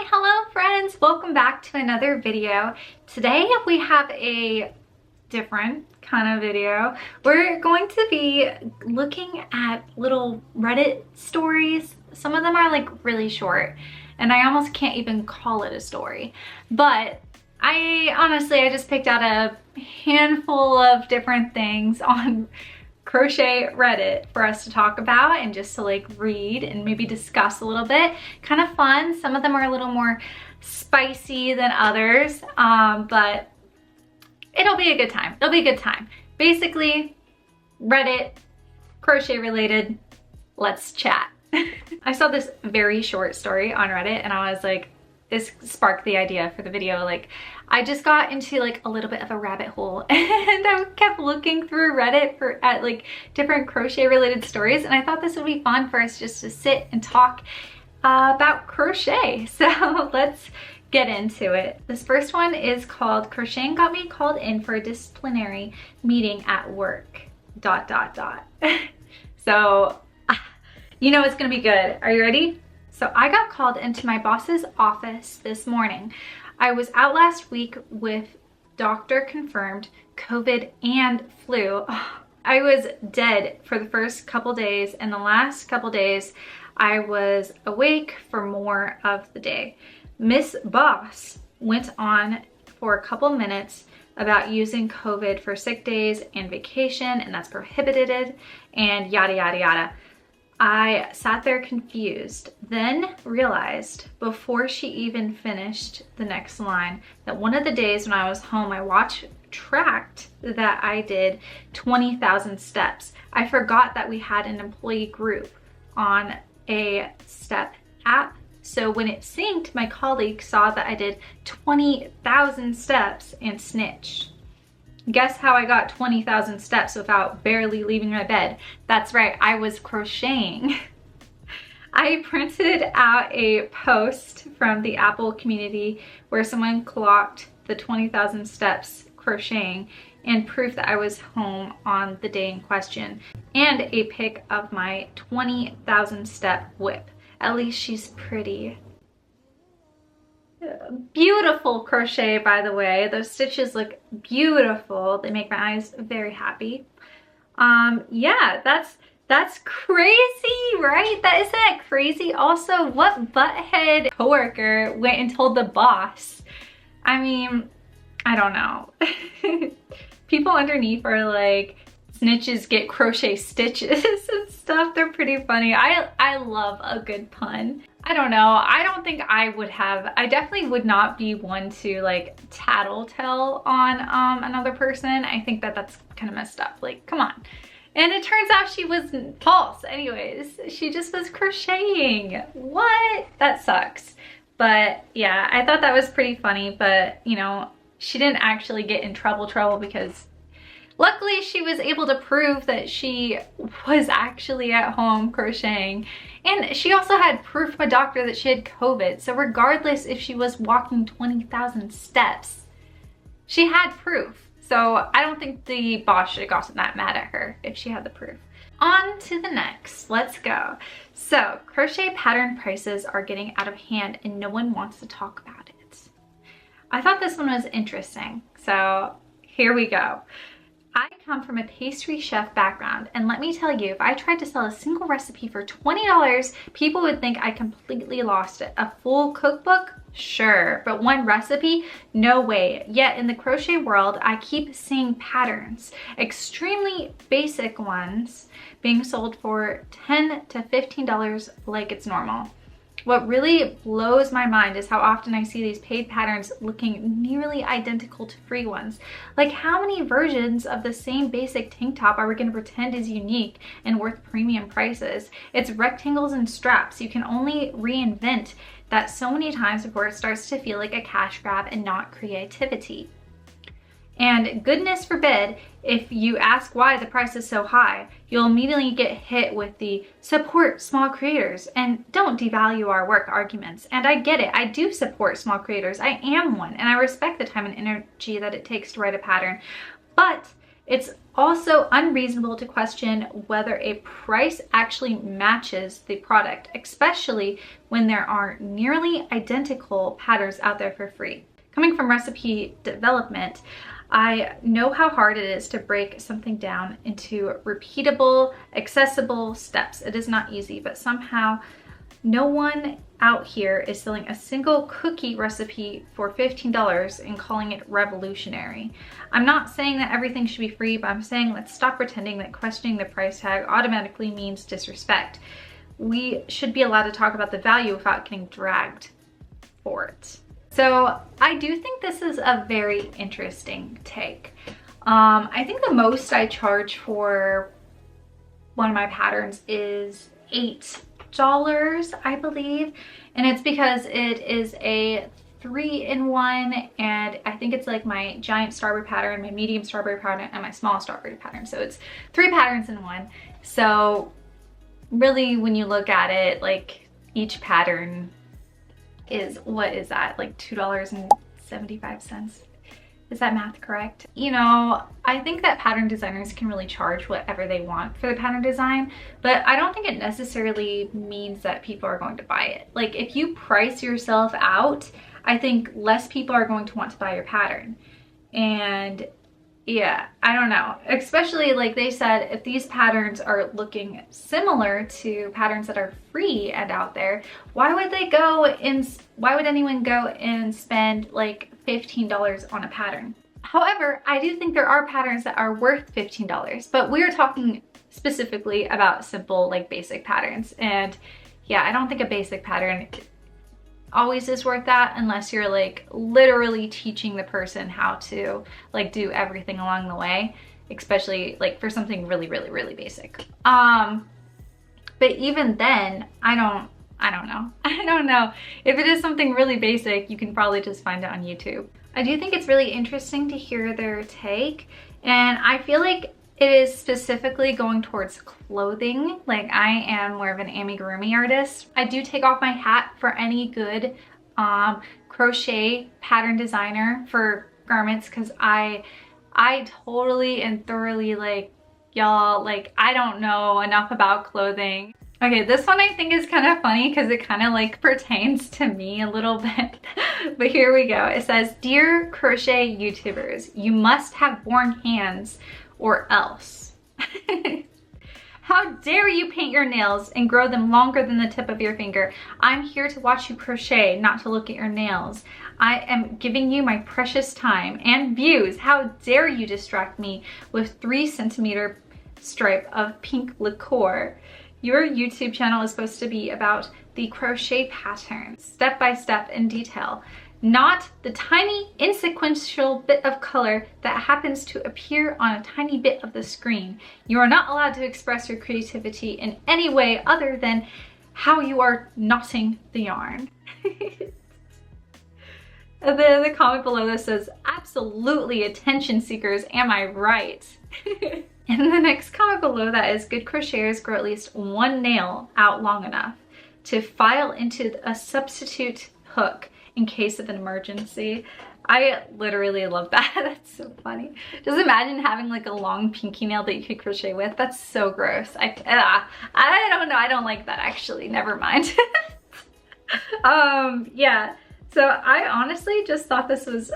Hi, hello friends. Welcome back to another video. Today we have a different kind of video. We're going to be looking at little Reddit stories. Some of them are like really short and I almost can't even call it a story. But I just picked out a handful of different things on Crochet Reddit for us to talk about and just to like read and maybe discuss a little bit. Kind of fun. Some of them are a little more spicy than others, but it'll be a good time. It'll be a good time. Basically, Reddit, crochet related, let's chat. I saw this very short story on Reddit and I was like, this sparked the idea for the video. Like, I just got into like a little bit of a rabbit hole and I kept looking through Reddit at like different crochet related stories, and I thought this would be fun for us just to sit and talk about crochet. So let's get into it. This first one is called "Crocheting Got Me Called In for a Disciplinary Meeting at Work, ... So you know it's gonna be good. Are you ready? So I got called into my boss's office this morning. I was out last week with doctor confirmed COVID and flu. I was dead for the first couple days, and the last couple days I was awake for more of the day. Miss Boss went on for a couple minutes about using COVID for sick days and vacation, and that's prohibited, and yada yada yada. I sat there confused, then realized before she even finished the next line that one of the days when I was home, my watch tracked that I did 20,000 steps. I forgot that we had an employee group on a step app. So when it synced, my colleague saw that I did 20,000 steps and snitched. Guess how I got 20,000 steps without barely leaving my bed? That's right, I was crocheting. I printed out a post from the Apple community where someone clocked the 20,000 steps crocheting and proof that I was home on the day in question, and a pic of my 20,000 step whip. At least she's pretty. Beautiful crochet, by the way. Those stitches look beautiful. They make my eyes very happy. Yeah, that's crazy, right? Isn't that crazy? Also, what butthead coworker went and told the boss? I mean, I don't know. People underneath are like, snitches get crochet stitches and stuff. They're pretty funny. I love a good pun. I don't know. I don't think I would have. I definitely would not be one to like tattletale on another person. I think that that's kind of messed up. Like, come on. And it turns out she was false anyways. She just was crocheting. What? That sucks. But yeah, I thought that was pretty funny. But you know, she didn't actually get in trouble because luckily she was able to prove that she was actually at home crocheting. And she also had proof from a doctor that she had COVID. So regardless if she was walking 20,000 steps, she had proof. So I don't think the boss should have gotten that mad at her if she had the proof. On to the next, let's go. So crochet pattern prices are getting out of hand and no one wants to talk about it. I thought this one was interesting. So here we go. I come from a pastry chef background, and let me tell you, if I tried to sell a single recipe for $20, people would think I completely lost it. A full cookbook? Sure, but one recipe? No way. Yet in the crochet world, I keep seeing patterns, extremely basic ones, being sold for $10 to $15 like it's normal. What really blows my mind is how often I see these paid patterns looking nearly identical to free ones. Like, how many versions of the same basic tank top are we going to pretend is unique and worth premium prices? It's rectangles and straps. You can only reinvent that so many times before it starts to feel like a cash grab and not creativity. And goodness forbid, if you ask why the price is so high, you'll immediately get hit with the support small creators and don't devalue our work arguments. And I get it, I do support small creators. I am one, and I respect the time and energy that it takes to write a pattern. But It's also unreasonable to question whether a price actually matches the product, especially when there are nearly identical patterns out there for free. Coming from recipe development, I know how hard it is to break something down into repeatable, accessible steps. It is not easy, but somehow no one out here is selling a single cookie recipe for $15 and calling it revolutionary. I'm not saying that everything should be free, but I'm saying let's stop pretending that questioning the price tag automatically means disrespect. We should be allowed to talk about the value without getting dragged for it. So I do think this is a very interesting take. I think the most I charge for one of my patterns is $8, I believe. And it's because it is a 3-in-1, and I think it's like my giant strawberry pattern, my medium strawberry pattern, and my small strawberry pattern. So it's 3 patterns in one. So really, when you look at it, like each pattern is, what is that, like $2.75? Is that math correct? You know, I think that pattern designers can really charge whatever they want for the pattern design, but I don't think it necessarily means that people are going to buy it. Like if you price yourself out, I think less people are going to want to buy your pattern. And yeah, I don't know. Especially like they said, if these patterns are looking similar to patterns that are free and out there, why would anyone go and spend like $15 on a pattern? However, I do think there are patterns that are worth $15, but we're talking specifically about simple, like basic patterns. And yeah, I don't think a basic pattern always is worth that unless you're like literally teaching the person how to like do everything along the way, especially like for something really basic. But even then, I don't know. If it is something really basic, you can probably just find it on YouTube. I do think it's really interesting to hear their take, and I feel like it is specifically going towards clothing. Like I am more of an amigurumi artist. I do take off my hat for any good crochet pattern designer for garments, because I totally and thoroughly, like, y'all, like I don't know enough about clothing. Okay, this one I think is kind of funny because it kind of like pertains to me a little bit. But here we go. It says, "Dear crochet YouTubers, you must have born hands or else. How dare you paint your nails and grow them longer than the tip of your finger? I'm here to watch you crochet, not to look at your nails. I am giving you my precious time and views. How dare you distract me with 3-centimeter stripe of pink liqueur? Your YouTube channel is supposed to be about the crochet pattern, step by step in detail, not the tiny insequential bit of color that happens to appear on a tiny bit of the screen. You are not allowed to express your creativity in any way other than how you are knotting the yarn." And then the comment below this says, "Absolutely attention seekers, am I right?" And the next comment below that is, "Good crocheters grow at least one nail out long enough to file into a substitute hook in case of an emergency." I literally love that. That's so funny. Just imagine having like a long pinky nail that you could crochet with. That's so gross. I don't know. I don't like that actually. Never mind. Yeah. So I honestly just thought this was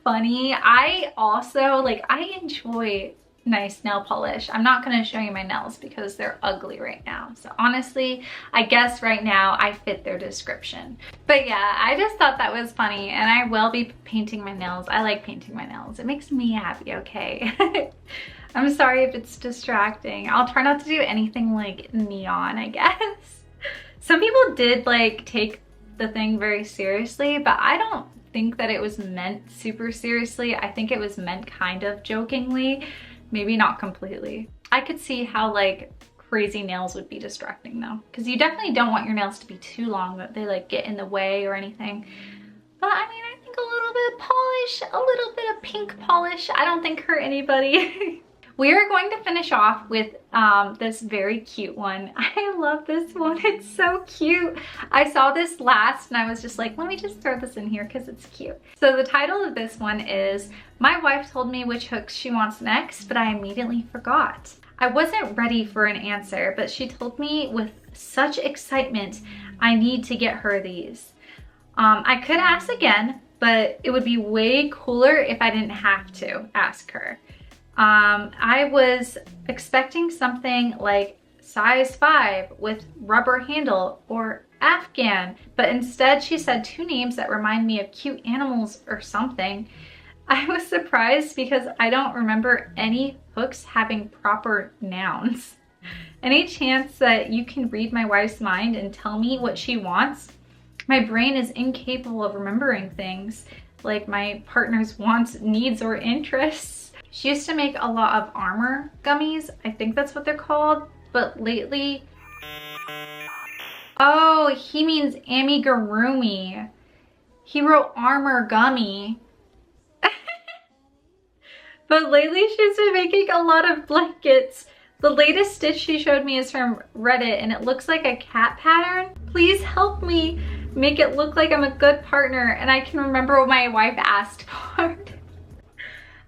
funny. I also I enjoy nice nail polish. I'm not going to show you my nails because they're ugly right now. So honestly, I guess right now I fit their description. But yeah, I just thought that was funny, and I will be painting my nails. I like painting my nails. It makes me happy, okay? I'm sorry if it's distracting. I'll try not to do anything like neon, I guess. Some people did take the thing very seriously, but I don't think that it was meant super seriously. I think it was meant kind of jokingly. Maybe not completely. I could see how crazy nails would be distracting though, because you definitely don't want your nails to be too long that they get in the way or anything. But I mean, I think a little bit of polish, a little bit of pink polish, I don't think hurt anybody. We are going to finish off with this very cute one. I love this one. It's so cute. I saw this last and I was just like, let me just throw this in here because it's cute. So the title of this one is, my wife told me which hooks she wants next, but I immediately forgot. I wasn't ready for an answer, but she told me with such excitement, I need to get her these. I could ask again, but it would be way cooler if I didn't have to ask her. I was expecting something like size 5 with rubber handle or Afghan, but instead she said 2 names that remind me of cute animals or something. I was surprised because I don't remember any hooks having proper nouns. Any chance that you can read my wife's mind and tell me what she wants? My brain is incapable of remembering things like my partner's wants, needs, or interests. She used to make a lot of armor gummies. I think that's what they're called. But lately... Oh, he means amigurumi. He wrote armor gummy. But lately she's been making a lot of blankets. The latest stitch she showed me is from Reddit and it looks like a cat pattern. Please help me make it look like I'm a good partner and I can remember what my wife asked for.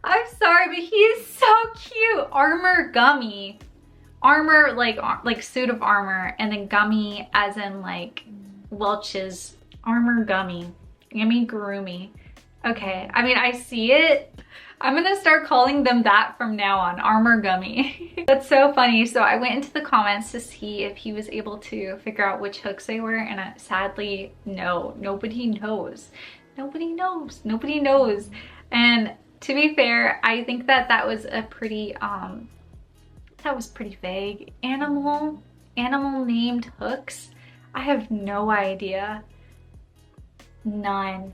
I'm sorry, but he is so cute. Armor gummy. Armor like suit of armor, and then gummy as in like Welch's armor gummy. Amigurumi. Okay, I mean, I see it. I'm gonna start calling them that from now on, armor gummy. That's so funny. So I went into the comments to see if he was able to figure out which hooks they were, and sadly, no, nobody knows. Nobody knows, nobody knows. And to be fair, I think that that was a pretty, that was pretty vague. Animal named hooks? I have no idea. None.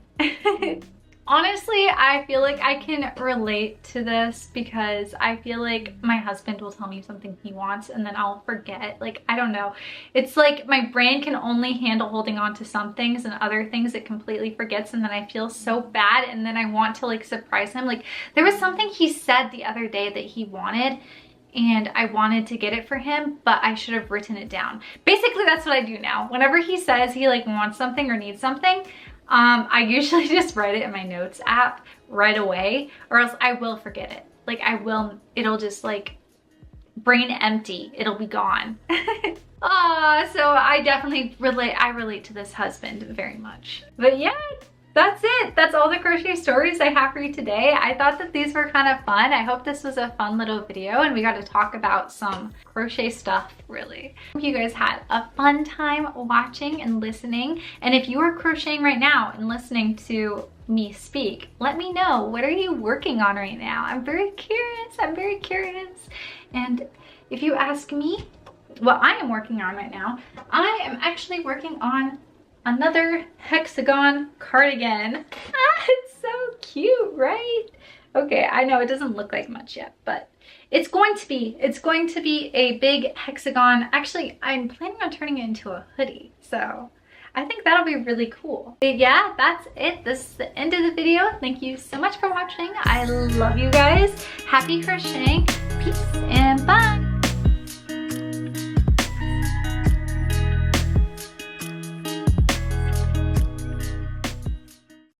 Honestly, I feel like I can relate to this because I feel like my husband will tell me something he wants and then I'll forget. Like, I don't know. It's like my brain can only handle holding on to some things, and other things it completely forgets, and then I feel so bad and then I want to like surprise him. Like, there was something he said the other day that he wanted and I wanted to get it for him, but I should have written it down. Basically, that's what I do now. Whenever he says he like wants something or needs something, I usually just write it in my notes app right away, or else I will forget it. Like it'll just like brain empty, it'll be gone. So I definitely relate to this husband very much. But yeah, that's it. That's all the crochet stories I have for you today. I thought that these were kind of fun. I hope this was a fun little video and we got to talk about some crochet stuff, really. Hope you guys had a fun time watching and listening. And if you are crocheting right now and listening to me speak, let me know. What are you working on right now? I'm very curious. I'm very curious. And if you ask me what I am working on right now, I am actually working on another hexagon cardigan. It's so cute, right? Okay, I know it doesn't look like much yet, but it's going to be a big hexagon. Actually, I'm planning on turning it into a hoodie, so I think that'll be really cool. But yeah, that's it. This is the end of the video. Thank you so much for watching. I love you guys. Happy crocheting. Peace.